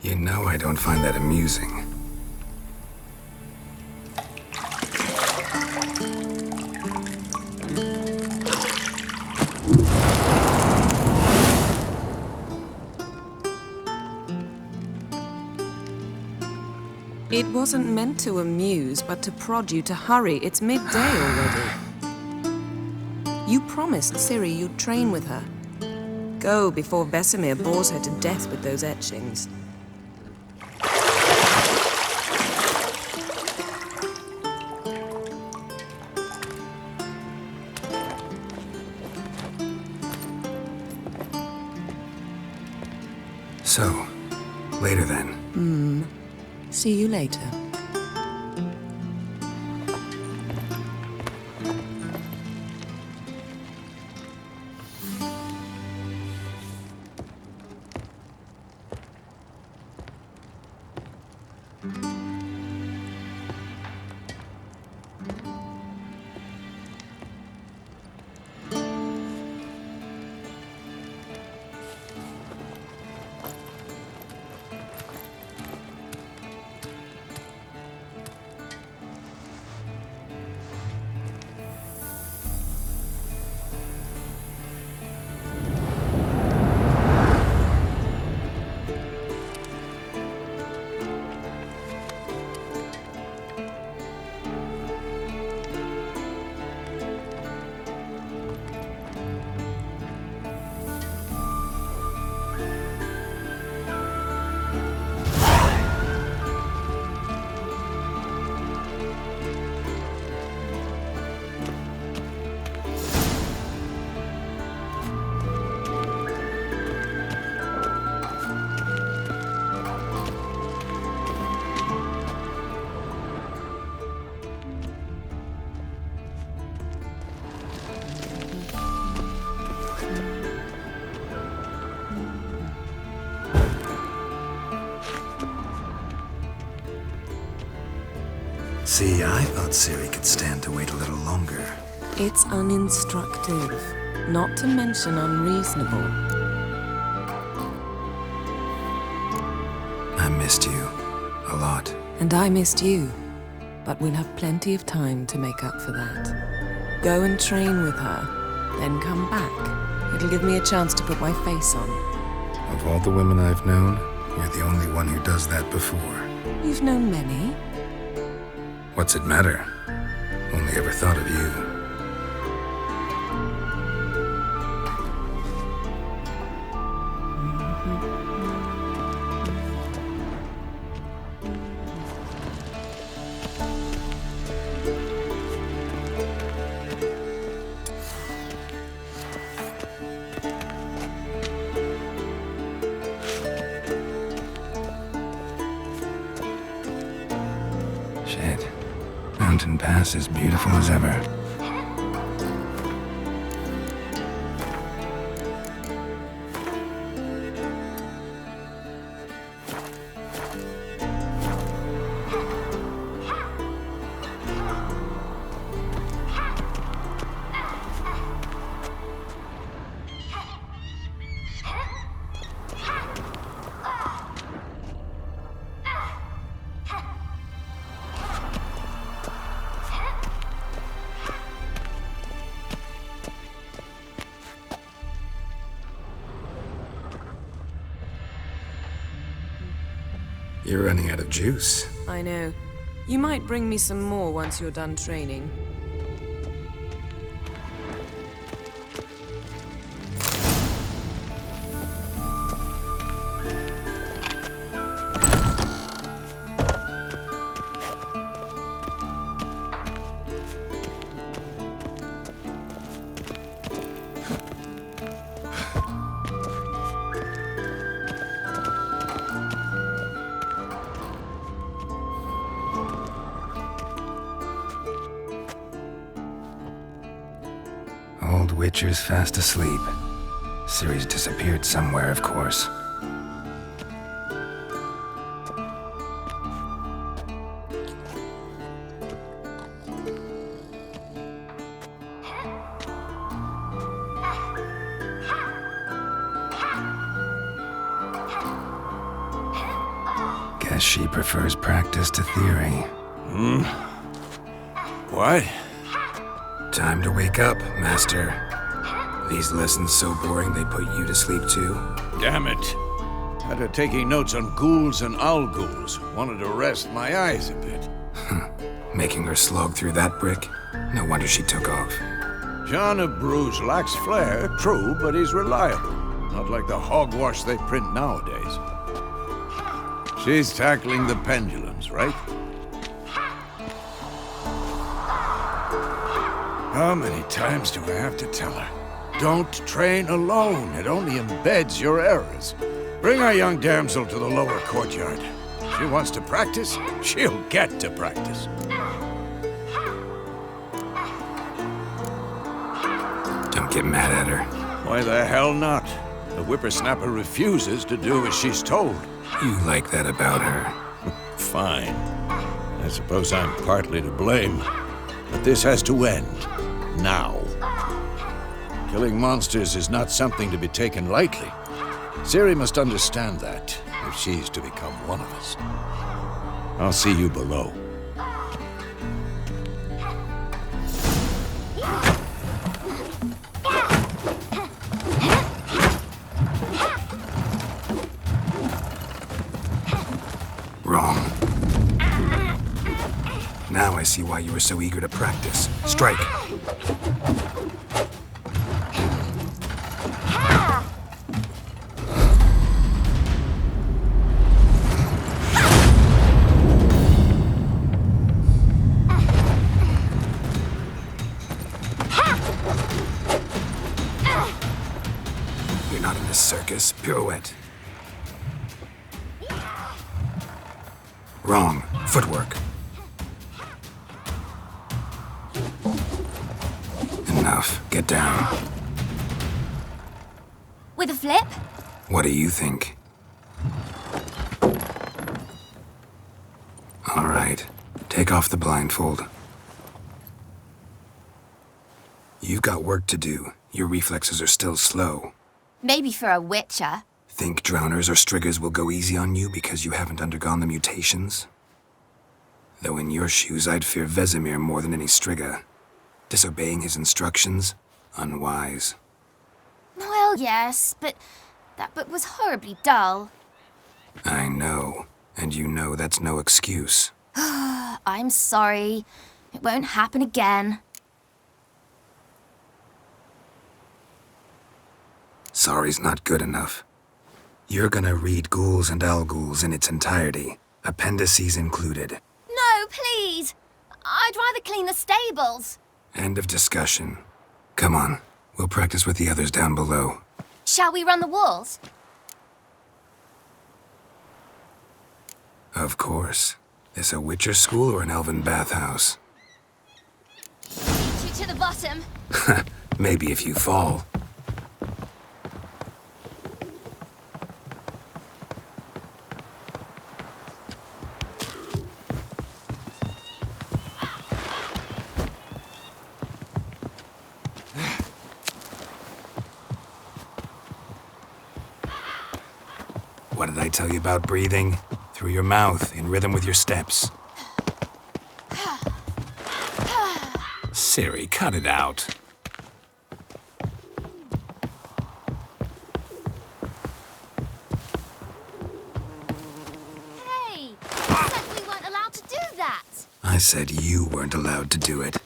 You know I don't find that amusing. It wasn't meant to amuse, but to prod you to hurry. It's midday already. You promised Ciri you'd train with her. Go before Vesemir bores her to death with those etchings. So, later then. See you later. See, I thought Ciri could stand to wait a little longer. It's uninstructive, not to mention unreasonable. I missed you. A lot. And I missed you. But we'll have plenty of time to make up for that. Go and train with her, then come back. It'll give me a chance to put my face on. Of all the women I've known, you're the only one who does that before. You've known many. What's it matter? Only ever thought of you. Shit. Mountain Pass is beautiful as ever. You're running out of juice. I know. You might bring me some more once you're done training. Old Witcher's fast asleep. Ciri's disappeared somewhere, of course. Guess she prefers practice to theory. What? Time to wake up, Master. These lessons so boring they put you to sleep too? Damn it. Had her taking notes on ghouls and owl ghouls. Wanted to rest my eyes a bit. Making her slog through that brick? No wonder she took off. John of Bruges lacks flair, true, but he's reliable. Not like the hogwash they print nowadays. She's tackling the pendulums, right? How many times do I have to tell her? Don't train alone. It only embeds your errors. Bring our young damsel to the lower courtyard. She wants to practice, she'll get to practice. Don't get mad at her. Why the hell not? The whippersnapper refuses to do as she's told. You like that about her. Fine. I suppose I'm partly to blame. But this has to end. Now. Killing monsters is not something to be taken lightly. Ciri must understand that, if she's to become one of us. I'll see you below. Wrong. Now I see why you were so eager to practice. Strike. You're not in a circus. Pirouette. Wrong. Footwork. Enough. Get down. With a flip? What do you think? All right. Take off the blindfold. You've got work to do. Your reflexes are still slow. Maybe for a witcher. Think drowners or striggers will go easy on you because you haven't undergone the mutations? Though in your shoes, I'd fear Vesemir more than any strigger. Disobeying his instructions? Unwise. Well, yes, but that book was horribly dull. I know. And you know that's no excuse. I'm sorry. It won't happen again. Sorry's not good enough. You're gonna read Ghouls and Owl Ghouls in its entirety, appendices included. No, please! I'd rather clean the stables. End of discussion. Come on, we'll practice with the others down below. Shall we run the walls? Of course. This a Witcher school or an elven bathhouse? Beat you to the bottom. Maybe if you fall. What did I tell you about breathing? Through your mouth, in rhythm with your steps. Ciri, cut it out. Hey! You said we weren't allowed to do that! I said you weren't allowed to do it.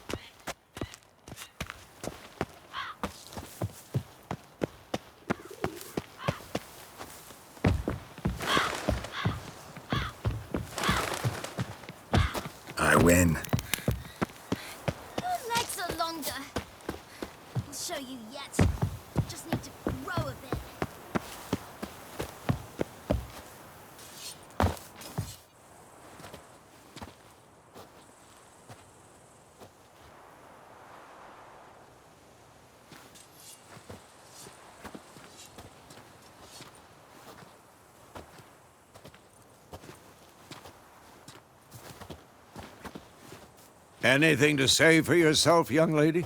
I win. Your legs are longer. I'll show you yet. Just need to grow a bit. Anything to say for yourself, young lady?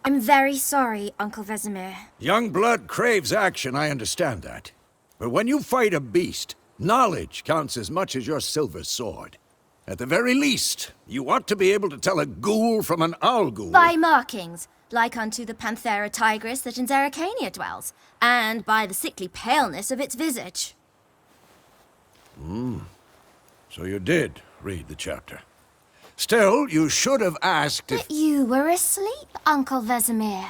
I'm very sorry, Uncle Vesemir. Young blood craves action, I understand that. But when you fight a beast, Knowledge counts as much as your silver sword. At the very least, you ought to be able to tell a ghoul from an owl ghoul. By markings, like unto the Panthera tigris that in Zerricania dwells, and by the sickly paleness of its visage. So you did read the chapter. Still, you should have asked if... But you were asleep, Uncle Vesemir.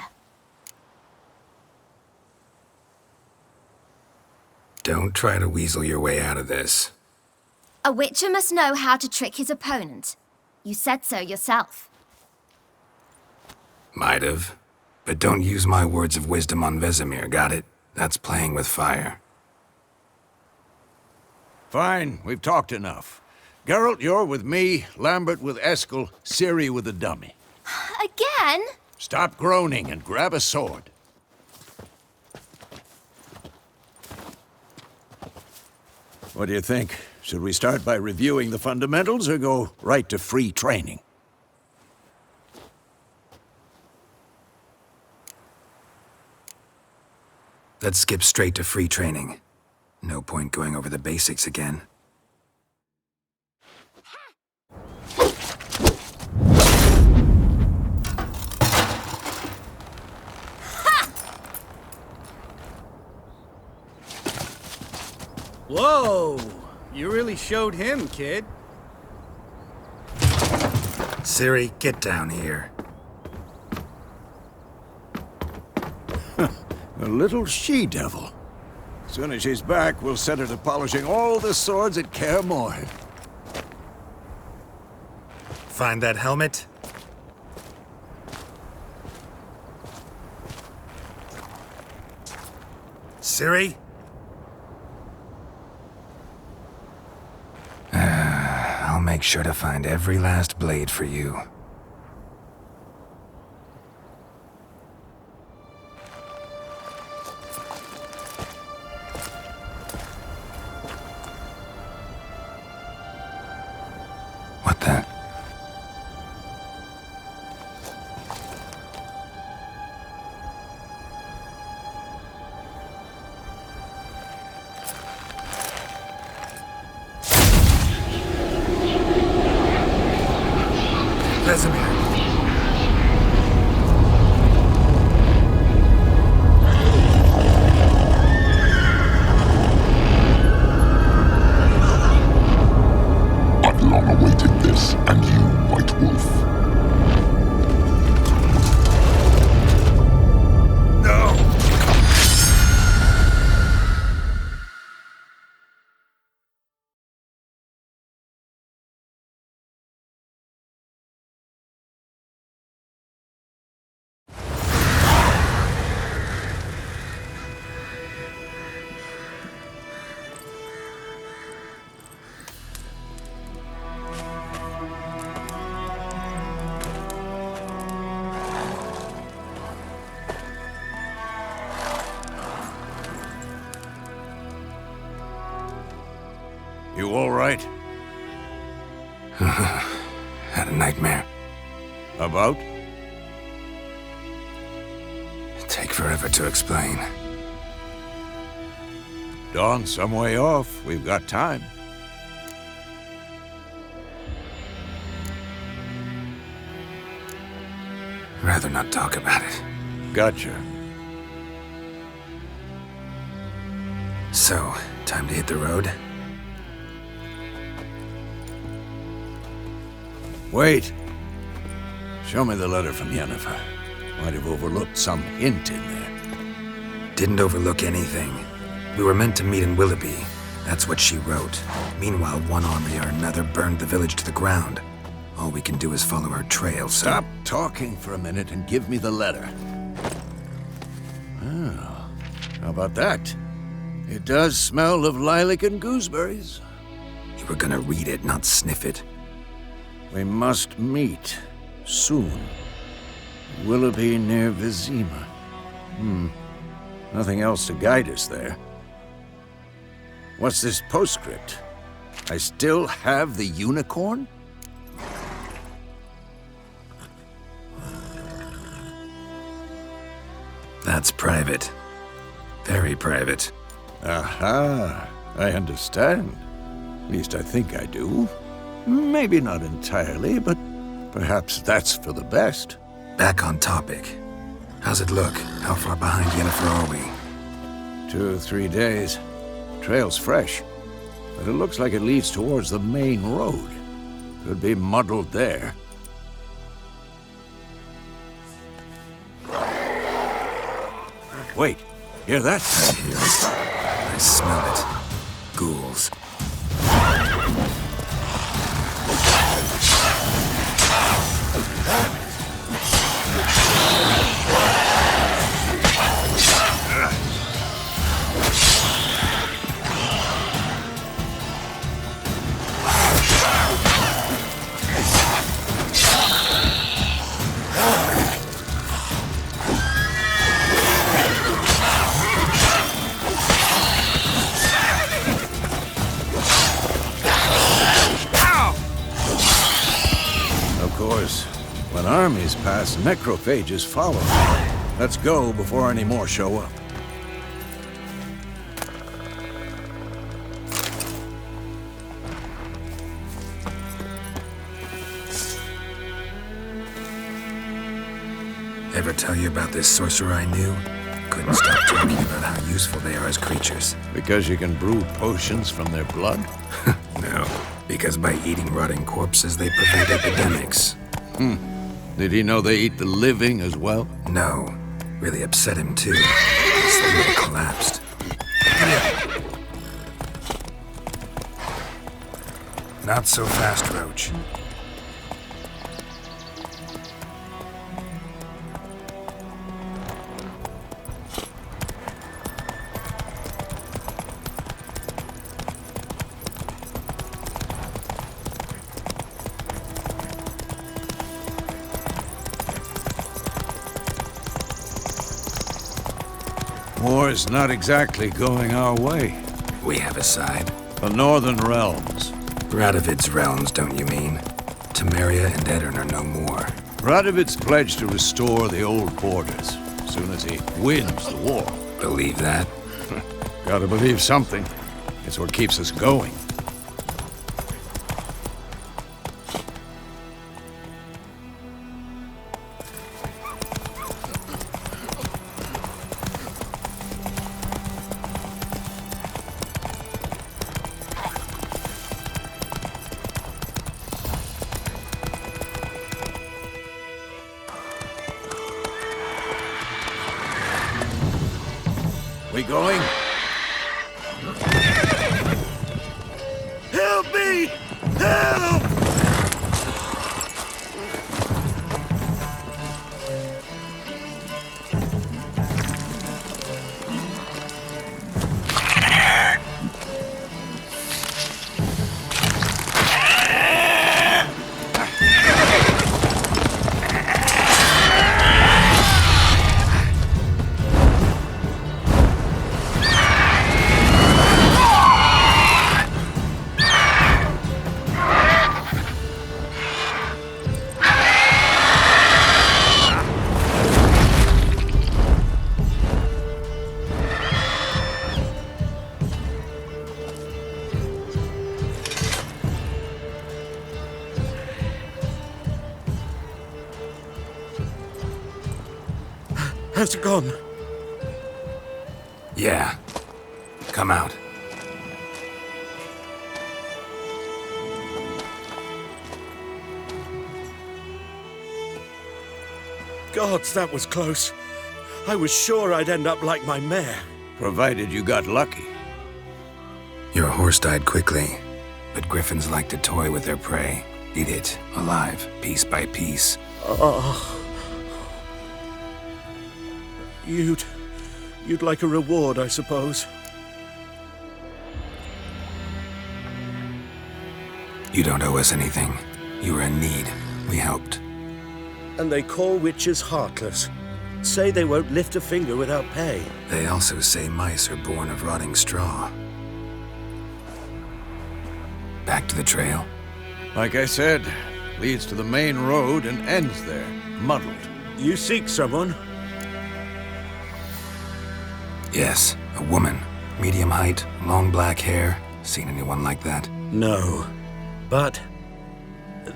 Don't try to weasel your way out of this. A witcher must know how to trick his opponent. You said so yourself. Might have. But don't use my words of wisdom on Vesemir, got it? That's playing with fire. Fine, we've talked enough. Geralt, you're with me, Lambert with Eskel, Ciri with the dummy. Again? Stop groaning and grab a sword. What do you think? Should we start by reviewing the fundamentals or go right to free training? Let's skip straight to free training. No point going over the basics again. Whoa! You really showed him, kid. Ciri, get down here. A little she-devil. Soon as she's back, we'll set her to polishing all the swords at Kaer Morhen. Find that helmet? Ciri? I'll make sure to find every last blade for you. What the? Vesemir. I've long awaited this, and you, White Wolf. No! You all right? Had a nightmare. About? Take forever to explain. Dawn's some way off. We've got time. Rather not talk about it. Gotcha. So, time to hit the road? Wait. Show me the letter from Yennefer. Might have overlooked some hint in there. Didn't overlook anything. We were meant to meet in Willoughby. That's what she wrote. Meanwhile, one army or another burned the village to the ground. All we can do is follow her trail, so... Stop talking for a minute and give me the letter. Oh, how about that? It does smell of lilac and gooseberries. You were gonna read it, not sniff it. We must meet soon. Willoughby near Vizima. Nothing else to guide us there. What's this postscript? I still have the unicorn? That's private. Very private. Aha. I understand. At least I think I do. Maybe not entirely, but perhaps that's for the best. Back on topic. How's it look? How far behind Yennefer are we? 2 or 3 days. Trail's fresh, but it looks like it leads towards the main road. Could be muddled there. Wait, hear that? I hear it. I smell it. Ghouls. When armies pass, necrophages follow. Let's go before any more show up. Ever tell you about this sorcerer I knew? Couldn't stop talking about how useful they are as creatures. Because you can brew potions from their blood? No, because by eating rotting corpses, they prevent epidemics. Did he know they eat the living as well? No. Really upset him, too. His leg collapsed. Not so fast, Roach. War's not exactly going our way. We have a side. The Northern Realms. Radovid's realms, don't you mean? Temeria and Edirn are no more. Radovid's pledged to restore the old borders as soon as he wins the war. Believe that? Gotta believe something. It's what keeps us going. We going? Help me! Help! Has it gone? Yeah. Come out. Gods, that was close. I was sure I'd end up like my mare. Provided you got lucky. Your horse died quickly, but griffins like to toy with their prey. Eat it, alive, piece by piece. You'd like a reward, I suppose. You don't owe us anything. You were in need. We helped. And they call witches heartless. Say they won't lift a finger without pay. They also say mice are born of rotting straw. Back to the trail? Like I said, leads to the main road and ends there, muddled. You seek someone? Yes, a woman. Medium height, long black hair. Seen anyone like that? No. But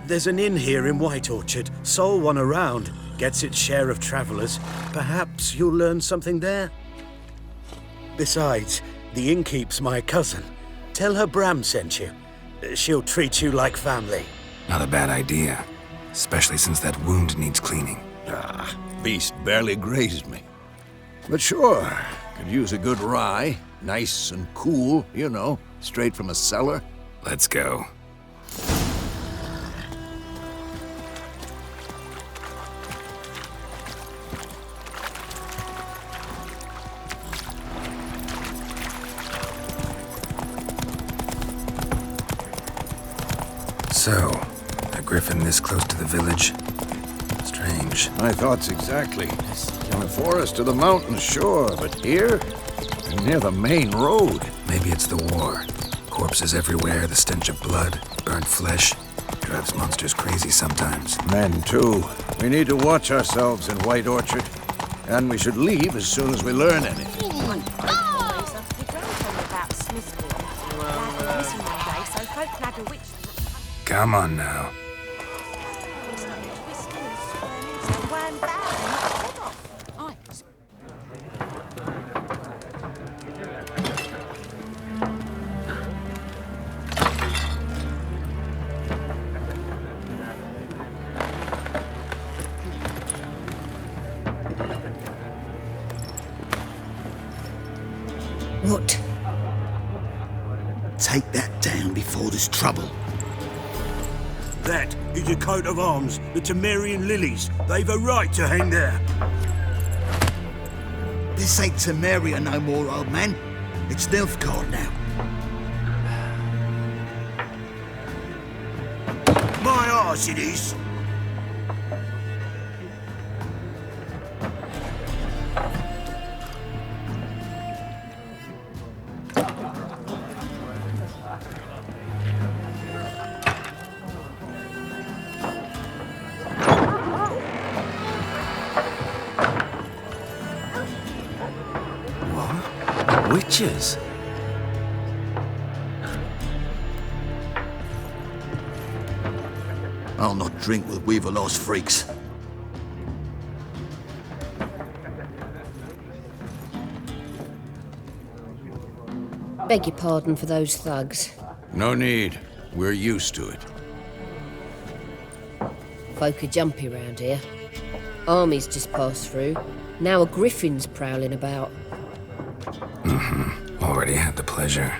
there's an inn here in White Orchard. Sole one around. Gets its share of travelers. Perhaps you'll learn something there? Besides, the innkeep's my cousin. Tell her Bram sent you. She'll treat you like family. Not a bad idea. Especially since that wound needs cleaning. Beast barely grazed me. But sure, could use a good rye. Nice and cool, you know, straight from a cellar. Let's go. So, a griffin this close to the village? Strange. My thoughts exactly. In the forest or the mountains, sure, but here? Near the main road. Maybe it's the war. Corpses everywhere, the stench of blood, burnt flesh. Drives monsters crazy sometimes. Men, too. We need to watch ourselves in White Orchard. And we should leave as soon as we learn anything. Come on now. What? Take that down before there's trouble. That is a coat of arms, the Temerian lilies. They've a right to hang there. This ain't Temeria no more, old man. It's Nilfgaard now. My arse it is. Witches? I'll not drink with Weaver-lost freaks. Beg your pardon for those thugs. No need. We're used to it. Folk are jumpy round here. Armies just passed through. Now a griffin's prowling about. Already had the pleasure.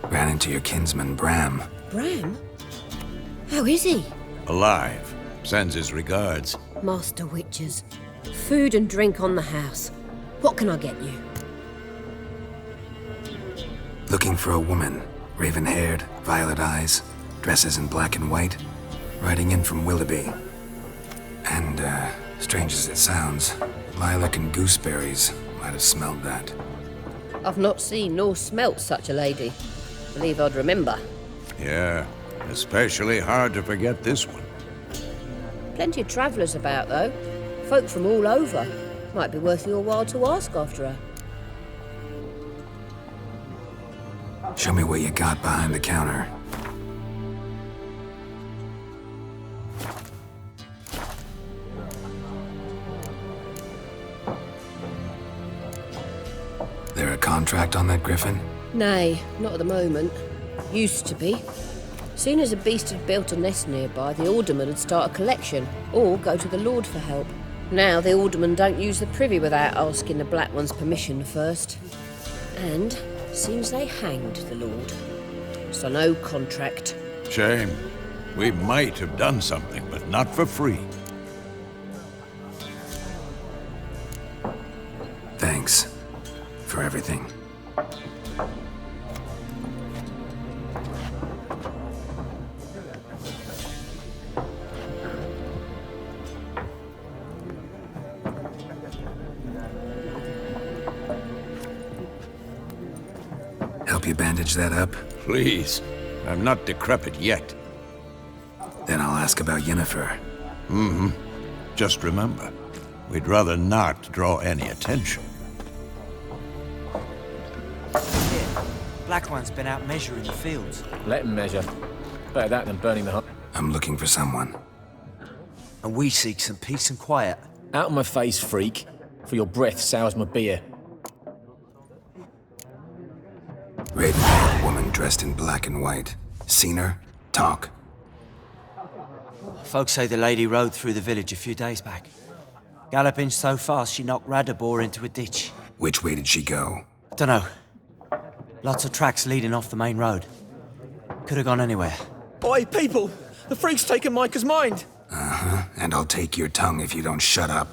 Ran into your kinsman, Bram. Bram? How is he? Alive. Sends his regards. Master Witches. Food and drink on the house. What can I get you? Looking for a woman. Raven-haired, violet eyes, dresses in black and white. Riding in from Willoughby. And, strange as it sounds, lilac and gooseberries might have smelled that. I've not seen nor smelt such a lady. Believe I'd remember. Yeah, especially hard to forget this one. Plenty of travellers about, though. Folk from all over. Might be worth your while to ask after her. Show me what you got behind the counter. There a contract on that griffin? Nay, not at the moment. Used to be. Soon as a beast had built a nest nearby, the alderman would start a collection, or go to the Lord for help. Now the alderman don't use the privy without asking the Black One's permission first. And seems they hanged the Lord. So no contract. Shame. We might have done something, but not for free. Thanks. For everything. Help you bandage that up? Please. I'm not decrepit yet. Then I'll ask about Yennefer. Just remember, we'd rather not draw any attention. Here, Black One's been out measuring the fields. Let him measure. Better that than burning the hut. I'm looking for someone. And we seek some peace and quiet. Out of my face, freak. For your breath sours my beer. Red-haired woman dressed in black and white. Seen her? Talk. Folks say the lady rode through the village a few days back. Galloping so fast she knocked Radabor into a ditch. Which way did she go? Dunno. Lots of tracks leading off the main road. Could have gone anywhere. Oi, people! The freak's taken Micah's mind! Uh-huh. And I'll take your tongue if you don't shut up.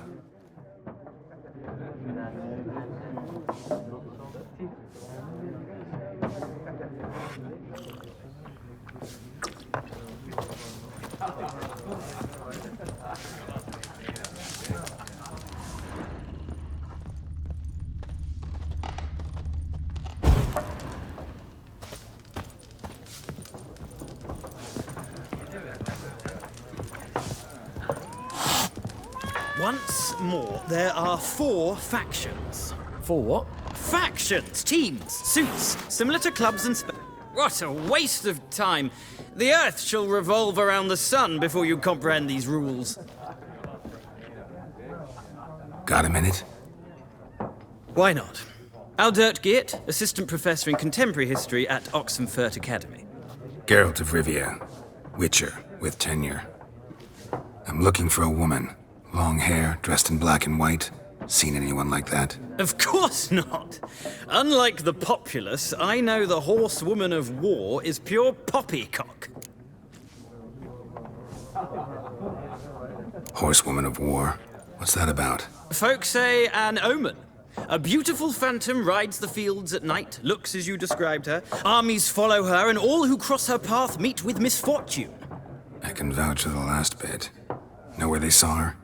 Once more, there are 4 factions. For what? Factions, teams, suits, similar to clubs and What a waste of time. The Earth shall revolve around the sun before you comprehend these rules. Got a minute? Why not? Aldert Geert, Assistant Professor in Contemporary History at Oxenfurt Academy. Geralt of Rivia. Witcher, with tenure. I'm looking for a woman. Long hair, dressed in black and white. Seen anyone like that? Of course not. Unlike the populace, I know the horsewoman of war is pure poppycock. Horsewoman of war? What's that about? Folk say an omen. A beautiful phantom rides the fields at night, looks as you described her. Armies follow her, and all who cross her path meet with misfortune. I can vouch for the last bit. Know where they saw her?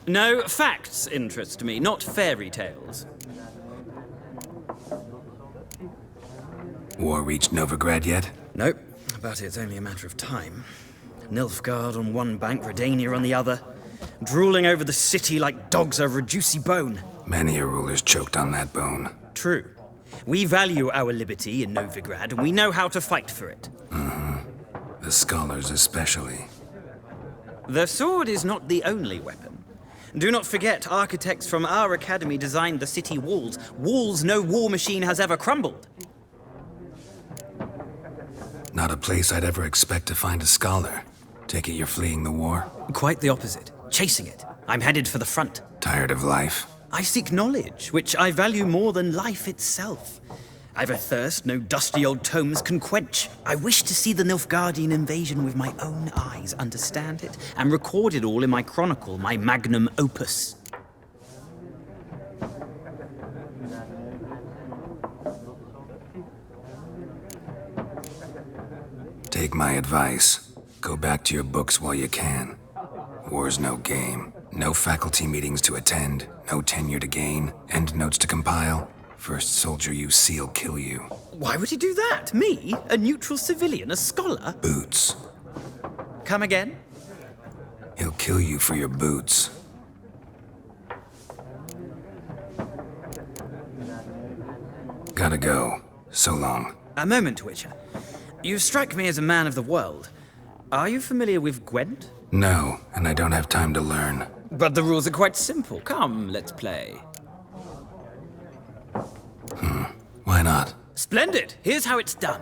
No, facts interest me, not fairy tales. War reached Novigrad yet? Nope, but it's only a matter of time. Nilfgaard on one bank, Redania on the other. Drooling over the city like dogs over a juicy bone. Many a ruler's choked on that bone. True. We value our liberty in Novigrad, and we know how to fight for it. The scholars especially. The sword is not the only weapon. Do not forget, architects from our academy designed the city walls. Walls no war machine has ever crumbled. Not a place I'd ever expect to find a scholar. Take it you're fleeing the war? Quite the opposite. Chasing it. I'm headed for the front. Tired of life? I seek knowledge, which I value more than life itself. I've a thirst no dusty old tomes can quench. I wish to see the Nilfgaardian invasion with my own eyes, understand it, and record it all in my chronicle, my magnum opus. Take my advice. Go back to your books while you can. War's no game. No faculty meetings to attend, no tenure to gain, end notes to compile. First soldier you see'll kill you. Why would he do that? Me? A neutral civilian? A scholar? Boots. Come again? He'll kill you for your boots. Gotta go. So long. A moment, Witcher. You strike me as a man of the world. Are you familiar with Gwent? No, and I don't have time to learn. But the rules are quite simple. Come, let's play. Why not? Splendid! Here's how it's done.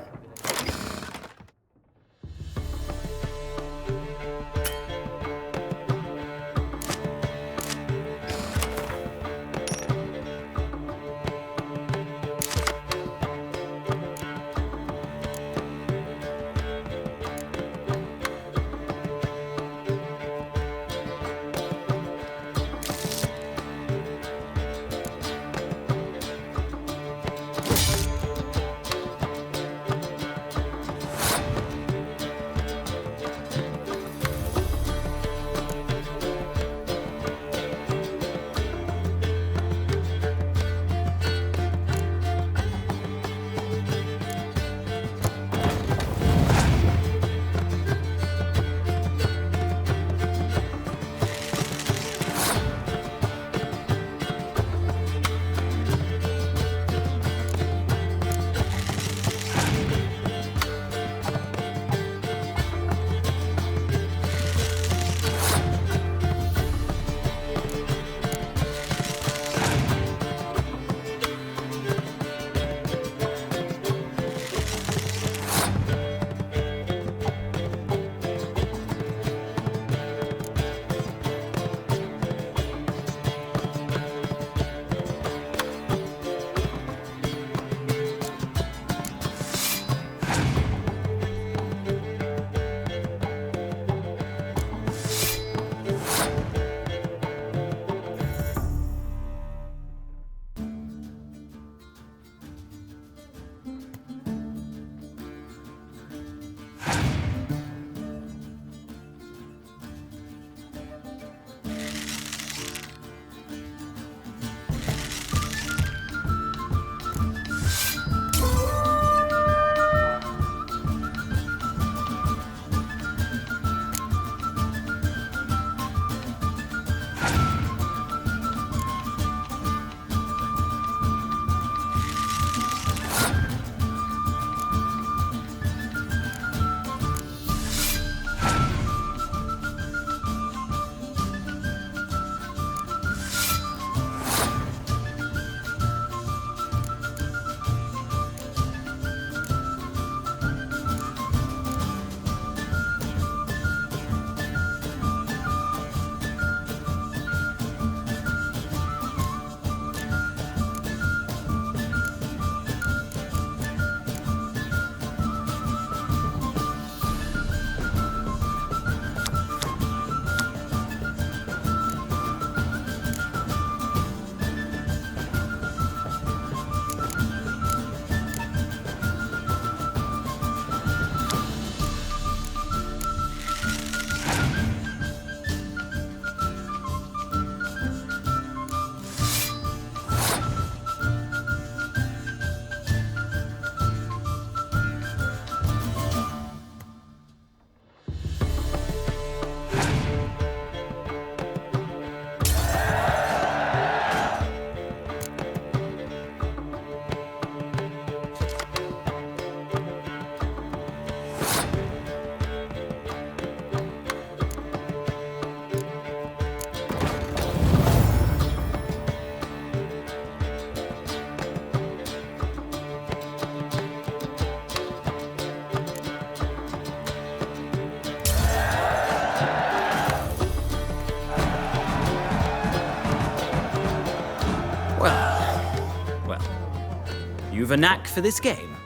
You've a knack for this game.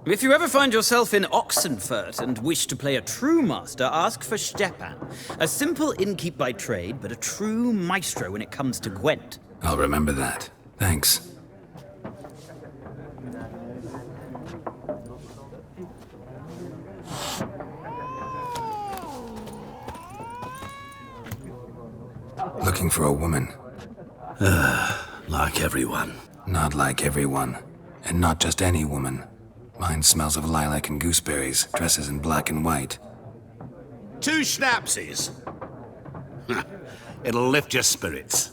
If you ever find yourself in Oxenfurt and wish to play a true master, ask for Stepan. A simple innkeep by trade, but a true maestro when it comes to Gwent. I'll remember that. Thanks. Looking for a woman. Like everyone. Not like everyone. And not just any woman. Mine smells of lilac and gooseberries, dresses in black and white. 2 schnapsies. It'll lift your spirits.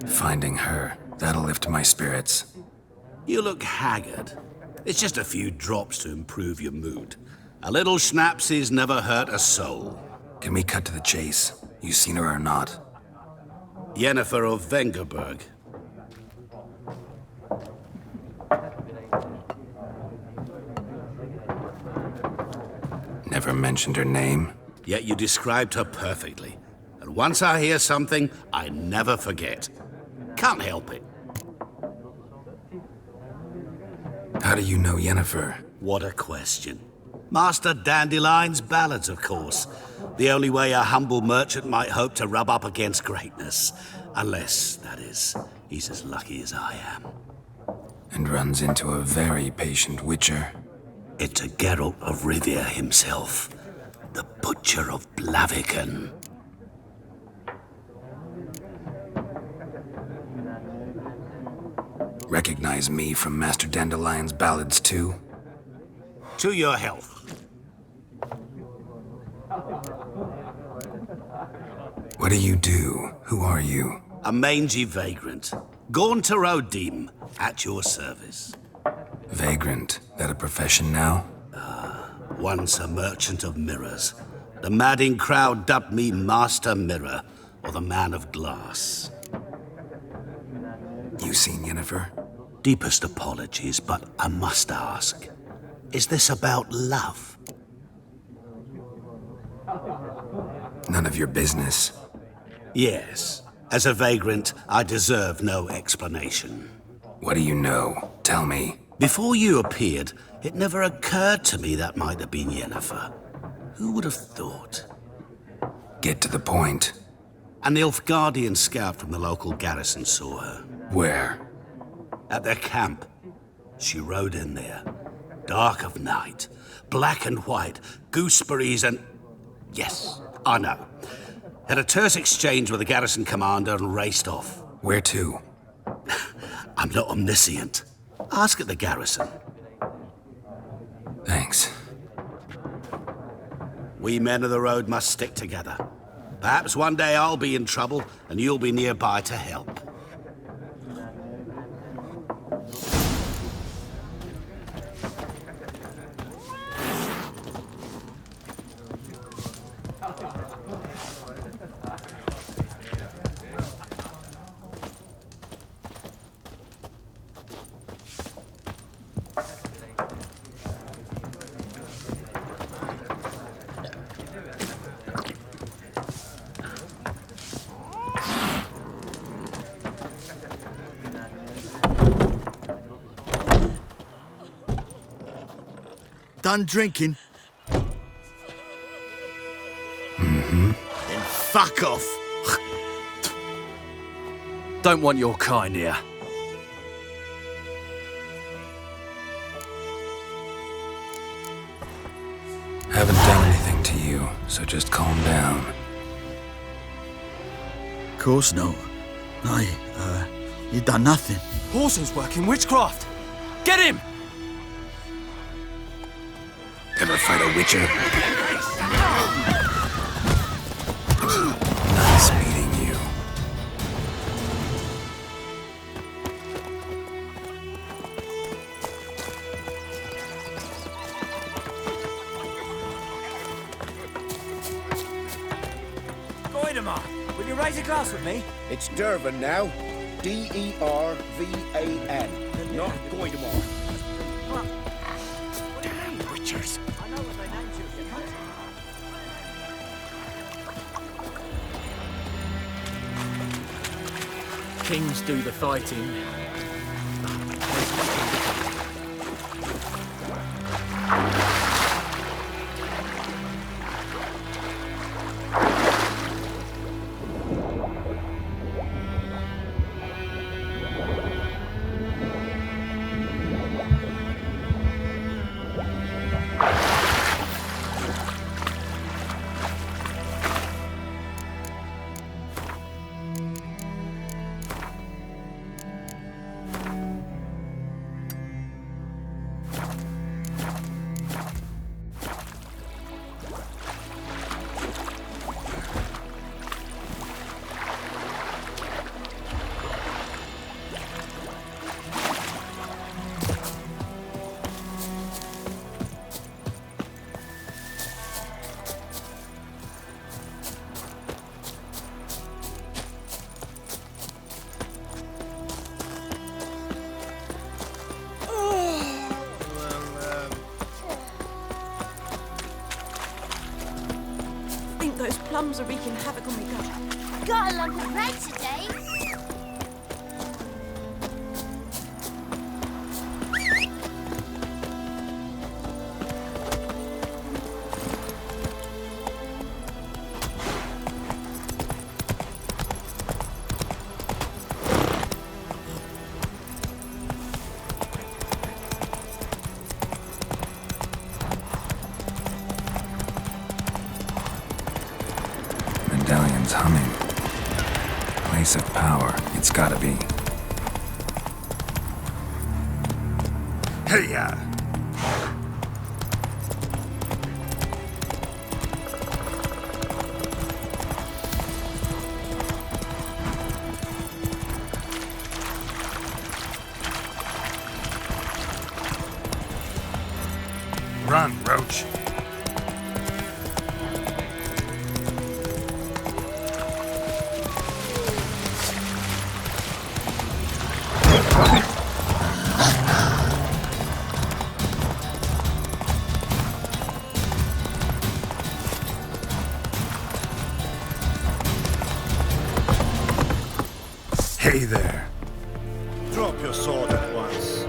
Finding her, that'll lift my spirits. You look haggard. It's just a few drops to improve your mood. A little schnapsies never hurt a soul. Can we cut to the chase? You seen her or not? Yennefer of Vengerberg. Never mentioned her name. Yet you described her perfectly. And once I hear something, I never forget. Can't help it. How do you know Yennefer? What a question. Master Dandelion's ballads, of course. The only way a humble merchant might hope to rub up against greatness. Unless, that is, he's as lucky as I am. And runs into a very patient witcher. It's a Geralt of Rivia himself. The Butcher of Blaviken. Recognize me from Master Dandelion's ballads, too? To your health. What do you do? Who are you? A mangy vagrant. Gaunter Odim, at your service. Vagrant? That a profession now? Once a merchant of mirrors. The madding crowd dubbed me Master Mirror, or the Man of Glass. You seen Yennefer? Deepest apologies, but I must ask. Is this about love? None of your business. Yes. As a vagrant, I deserve no explanation. What do you know? Tell me. Before you appeared, it never occurred to me that might have been Yennefer. Who would have thought? Get to the point. An Nilfgaardian scout from the local garrison saw her. Where? At their camp. She rode in there. Dark of night. Black and white. Gooseberries and... Yes, I know. Had a terse exchange with the garrison commander and raced off. Where to? I'm not omniscient. Ask at the garrison. Thanks. We men of the road must stick together. Perhaps one day I'll be in trouble and you'll be nearby to help. Done drinking? Mm-hmm. Then fuck off. Don't want your kind here. Haven't done anything to you, so just calm down. Course not. No, you done nothing. Horson's working witchcraft. Get him! Ever fight a witcher? Nice meeting you. Goidemar, will you raise a glass with me? It's Dervan now. D-E-R-V-A-N. Not Goidemar. Damn witchers. I know what they named you if you come to. Kings do the fighting. Those plums are wreaking havoc on my gut. Got a lump of bread today. Medallion's humming. Place of power, it's gotta be. Hey-ya! Run, Roach. Hey there. Drop your sword at once.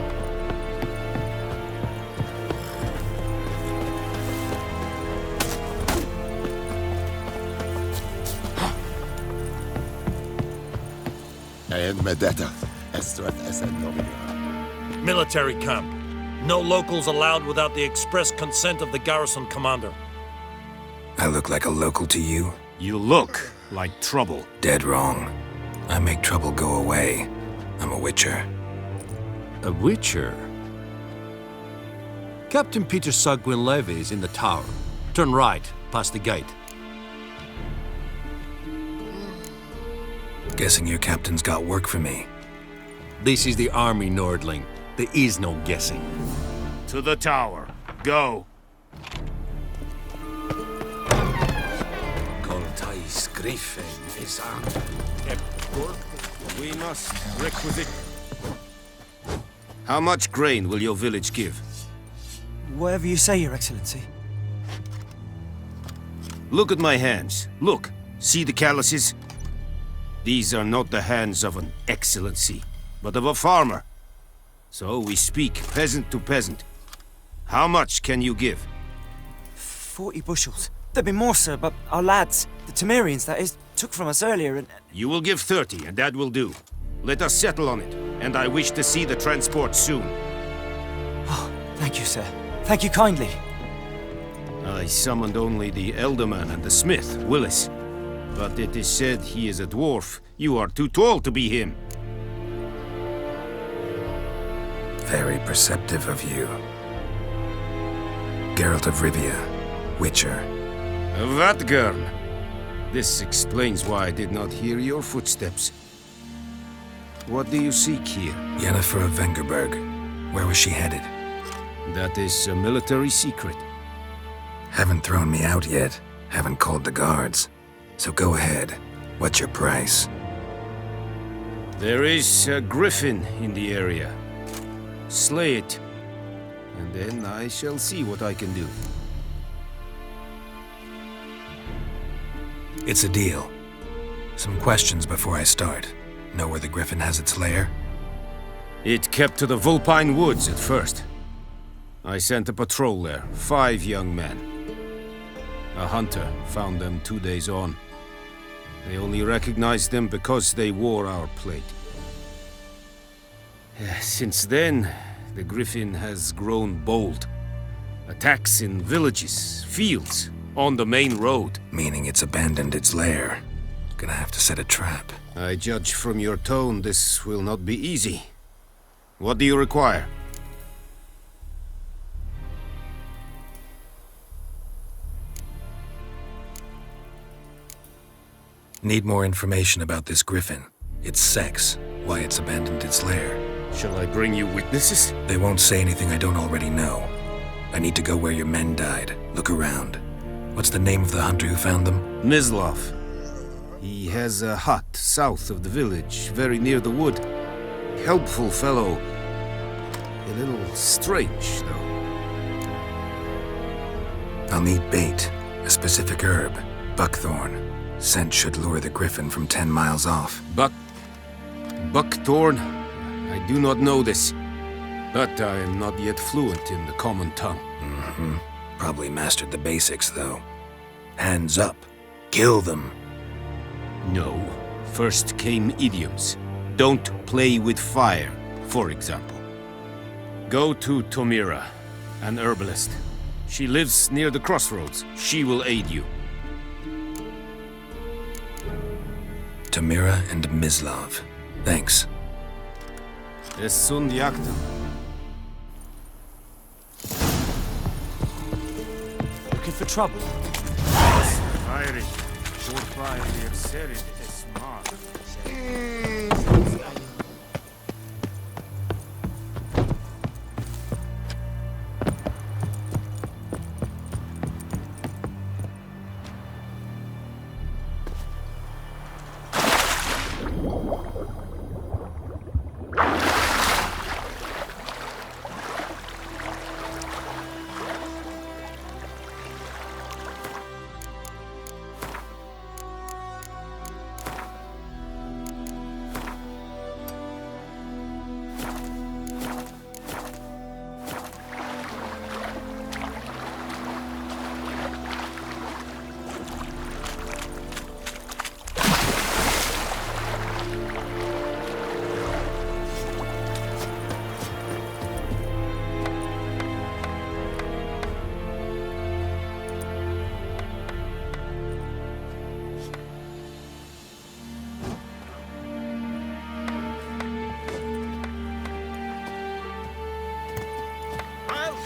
Military camp. No locals allowed without the express consent of the garrison commander. I look like a local to you? You look like trouble. Dead wrong. I make trouble go away. I'm a witcher. A witcher? Captain Peter Sagwin Levy is in the tower. Turn right, past the gate. Guessing your captain's got work for me. This is the army, Nordling. There is no guessing. To the tower. Go. Coltais Griffin is on. We must requisite. How much grain will your village give? Whatever you say, Your Excellency. Look at my hands. Look. See the calluses? These are not the hands of an excellency, but of a farmer. So we speak peasant to peasant. How much can you give? 40 bushels. There'd be more, sir, but our lads, the Temerians, that is, took from us earlier and... You will give 30, and that will do. Let us settle on it, and I wish to see the transport soon. Oh, thank you, sir. Thank you kindly. I summoned only the Elderman and the smith, Willis. But it is said he is a dwarf. You are too tall to be him. Very perceptive of you. Geralt of Rivia, Witcher. Vatgern. This explains why I did not hear your footsteps. What do you seek here? Yennefer of Vengerberg. Where was she headed? That is a military secret. Haven't thrown me out yet. Haven't called the guards. So go ahead. What's your price? There is a griffin in the area. Slay it, and then I shall see what I can do. It's a deal. Some questions before I start. Know where the griffin has its lair? It kept to the Vulpine Woods at first. I sent a patrol there, 5 young men. A hunter found them 2 days on. They only recognized them because they wore our plate. Since then, the griffin has grown bold. Attacks in villages, fields, on the main road. Meaning it's abandoned its lair. Gonna have to set a trap. I judge from your tone this will not be easy. What do you require? Need more information about this griffin. Its sex, why it's abandoned its lair. Shall I bring you witnesses? They won't say anything I don't already know. I need to go where your men died. Look around. What's the name of the hunter who found them? Mislav. He has a hut south of the village, very near the wood. Helpful fellow. A little strange, though. I'll need bait, a specific herb, buckthorn. Scent should lure the griffin from 10 miles off. Buckthorn? I do not know this, but I am not yet fluent in the common tongue. Probably mastered the basics, though. Hands up. Kill them. No. First came idioms. Don't play with fire, for example. Go to Tomira, an herbalist. She lives near the crossroads. She will aid you. Tomira and Mislav. Thanks. Es sunt jactum. Looking for trouble?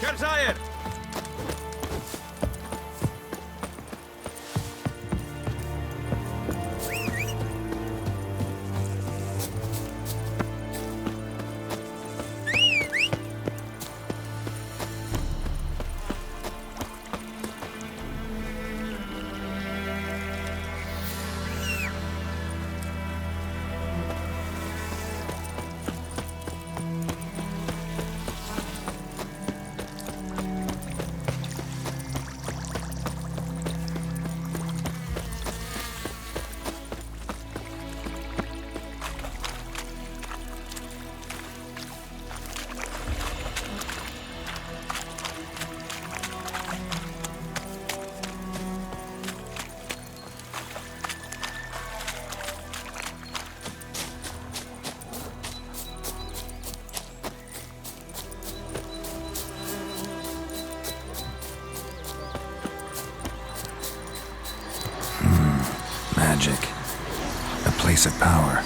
Kerzaier! Magic. A place of power.